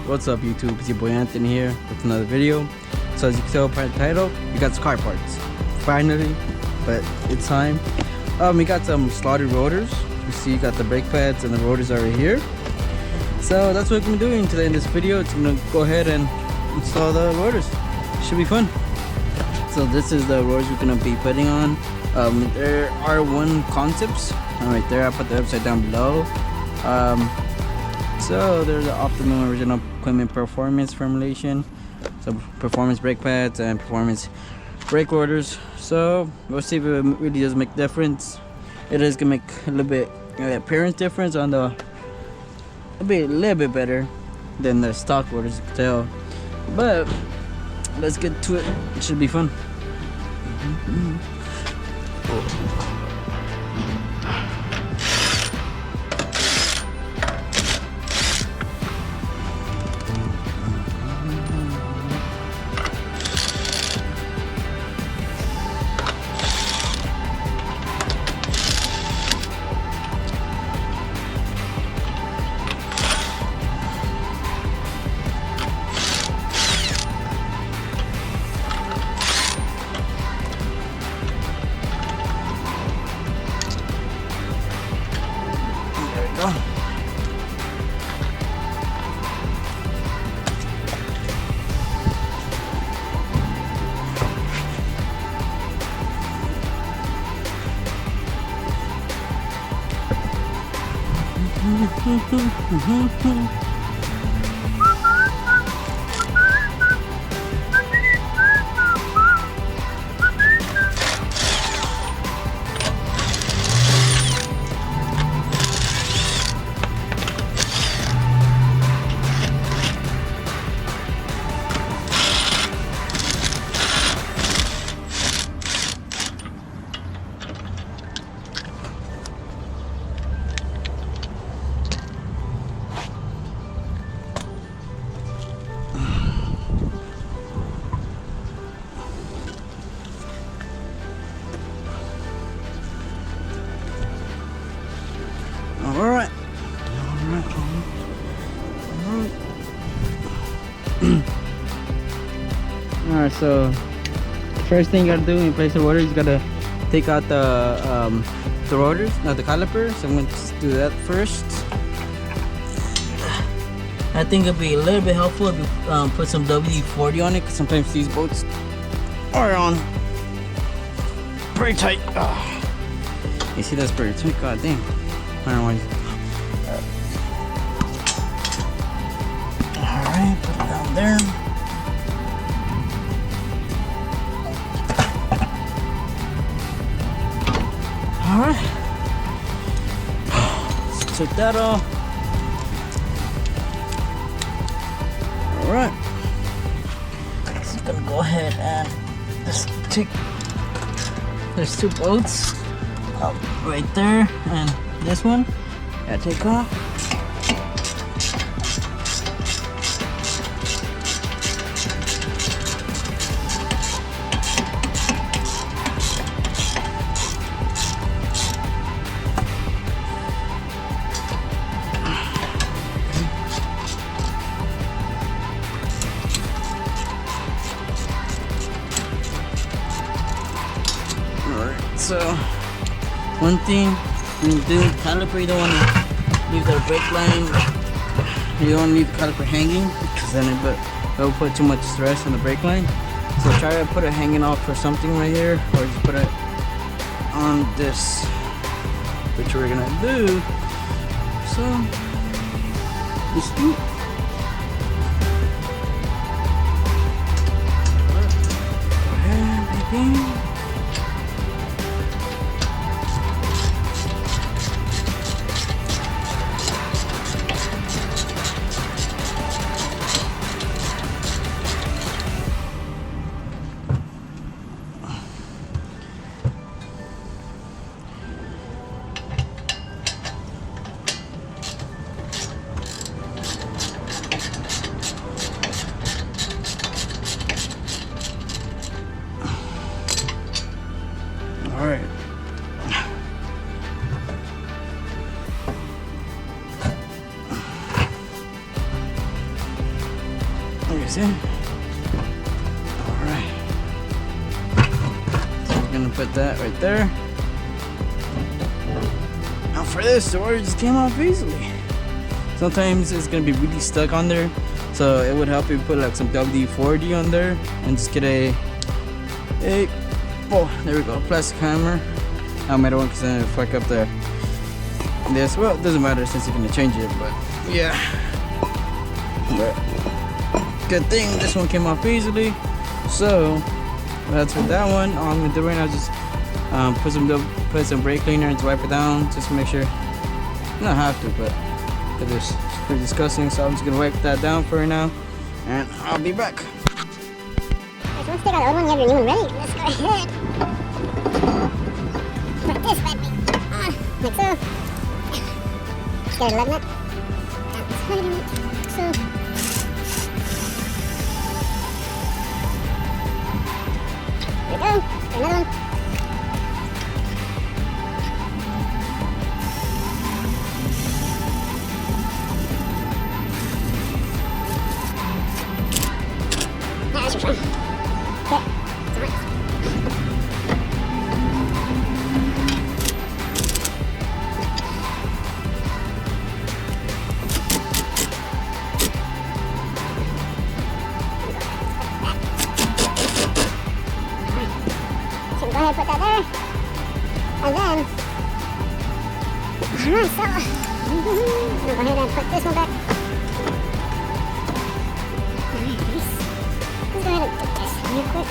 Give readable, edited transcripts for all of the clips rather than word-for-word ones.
What's up YouTube, it's your boy Anthony here with another video. So as you can tell by the title, we got some car parts. Finally, but it's time. We got some slotted rotors. You see you got the brake pads and the rotors are right here. So that's what we're doing today in this video. It's gonna go ahead and install the rotors. Should be fun. So this is the rotors we're gonna be putting on. There are one concepts right there. I put the website down below. So there's the optimum original equipment performance formulation, so performance brake pads and performance brake rotors. So we'll see if it really does make a difference. It is gonna make a little bit appearance difference on the a little bit better than the stock rotors, you can tell. But let's get to it. It should be fun. Alright, so first thing you gotta do when you place the rotors, you gotta take out the rotors, not the caliper. So I'm gonna just do that first. I think it'd be a little bit helpful if you put some WD-40 on it, because sometimes these bolts are on pretty tight. You see, that's pretty tight. God damn. I don't know why. Alright, put it down there. Alright, let's take that off. Alright, so I'm gonna go ahead and just take, there's two bolts right there, and this one gotta take off. So one thing when you do caliper, you don't want to leave the brake line, you don't want to leave the caliper hanging, because then it will put too much stress on the brake line. So try to put it hanging off or something right here, or just put it on this, which we're gonna do. So just do it. Go ahead, baby. goes in. Alright. So we're gonna put that right there. Now for this, the wire just came off easily. Sometimes it's gonna be really stuck on there. So it would help if you put like some WD-40 on there and just get a oh, there we go, plastic hammer. I made one because then it'll fuck up this. Well, it doesn't matter since you're gonna change it, but yeah. But good thing this one came off easily. So that's for that one. All I'm gonna do right now is just put some brake cleaner and wipe it down just to make sure. Not have to, but it's pretty disgusting. So I'm just gonna wipe that down for now, and I'll be back. Alright, so once you take out the old one, you have your new one ready. Let's go ahead. Put this bad boy on, like so. Just gotta lug nut. And tighten it, so. There we go. Another one. That's your friend. Okay. So go ahead and put that there. And then, alright, so I'm gonna go ahead and put this one back. Alright, nice. Let's go ahead and put this real quick.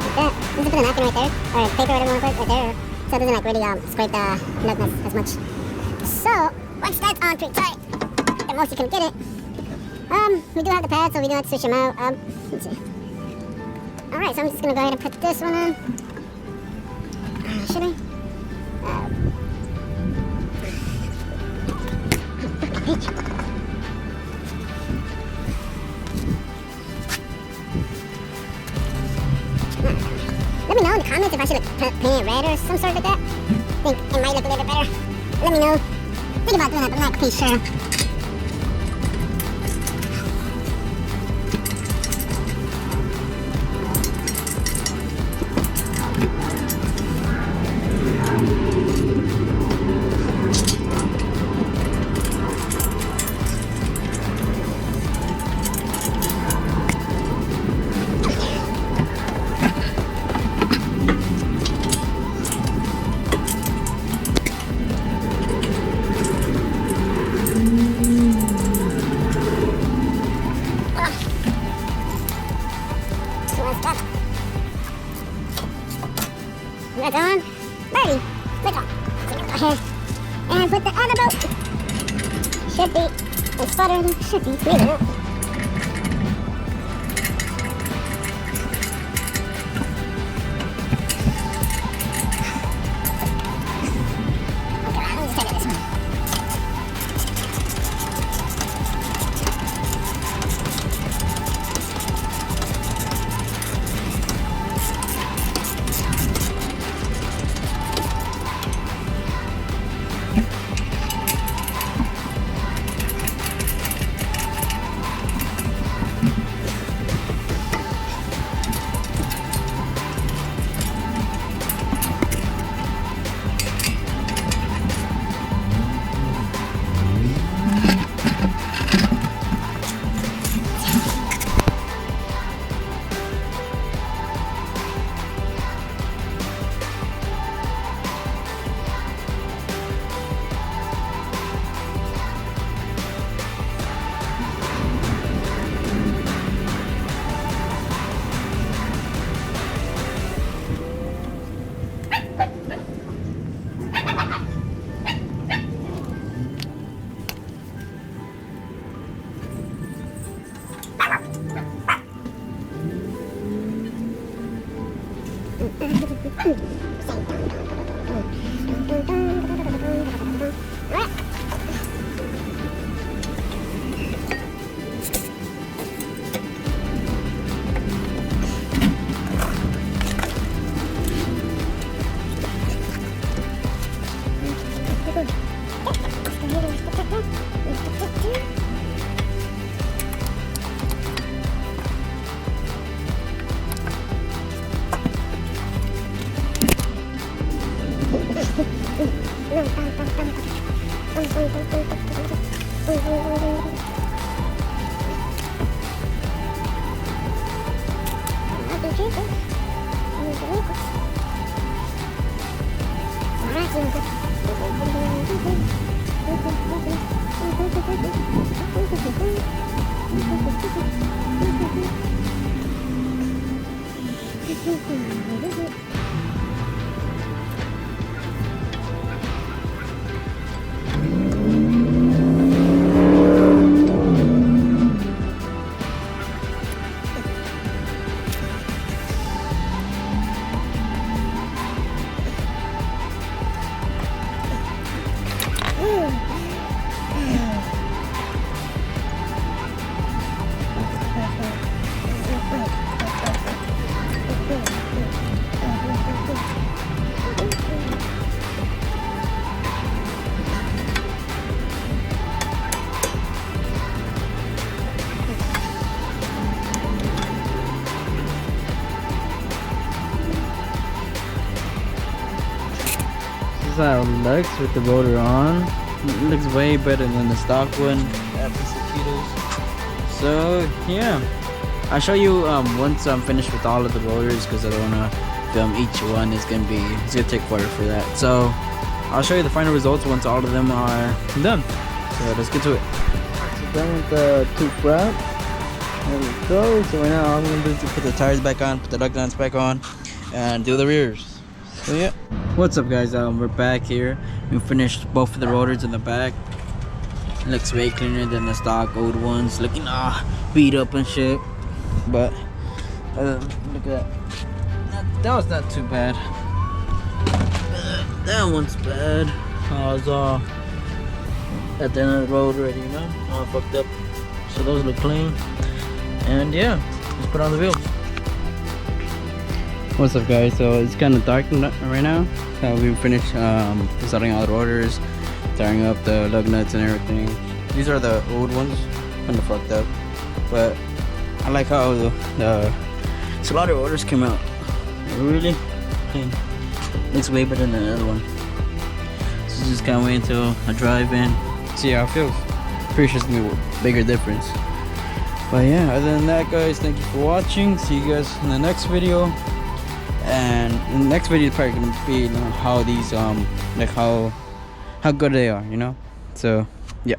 Like that. Just put a napkin right there, or paper, whatever you want to put right there, so it doesn't like really scrape the lug nuts as much. So once that's on pretty tight, the most you can get it. We do have the pads, so we do have to switch them out. Let's see. Alright, so I'm just gonna go ahead and put this one on. Should I? Let me know in the comments if I should have painted it red or some sort like that. I think it might look a little bit better. Let me know. Think about doing that, but I'm not completely sure. That's on. Ready. Let's go. So go ahead and put the other boat. Should be as sputtering as it should be. Clean it up. Okay, let me just take this one. How it looks with the rotor on. It looks way better than the stock one after some kilos. So yeah, I'll show you once I'm finished with all of the rotors, because I don't want to film each one. It's gonna take forever for that. So I'll show you the final results once all of them are done. So let's get to it. So done with the two front. There we go. So right now all I'm gonna do is put the tires back on, put the lug nuts back on, and do the rears. So yeah. What's up guys, we're back here. We finished both of the rotors in the back. It looks way cleaner than the stock old ones, looking beat up and shit. But look at that. That was not too bad. That one's bad. I was at the end of the road already, you know, all fucked up. So those look clean. And yeah, let's put on the wheels. What's up guys, so it's kind of dark right now. We finished starting all the rotors, tearing up the lug nuts and everything. These are the old ones, kind of fucked up, but I like how the slaughter rotors came out. Really clean. Looks way better than the other one. So just can't wait until I drive in, see how it feels. Pretty sure it's gonna be a bigger difference. But yeah, other than that guys, thank you for watching. See you guys in the next video. And the next video is probably gonna be, you know, how these like how good they are, you know. So yeah.